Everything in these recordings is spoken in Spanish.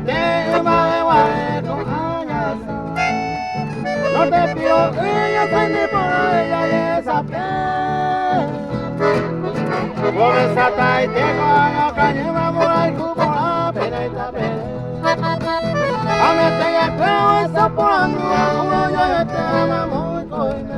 te va con añas. No te pido ella se ni por ella y esa por esa tai te cono cañema por el cubo la pena y tape. A mí te espero esa por andar como yo te amo muy coime.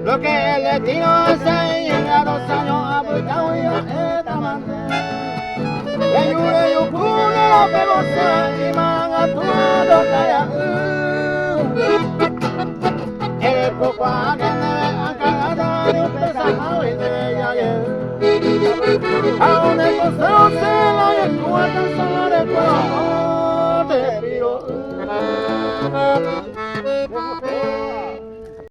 Lo que el destino se llega 2 años a buscar y a esta manera. Le jure yo pude lo que vos y man a tu lado calla. El poco a que me cagado de un pesado y de ella. A donde coseo se lo y el cuarto solo de todo te pido.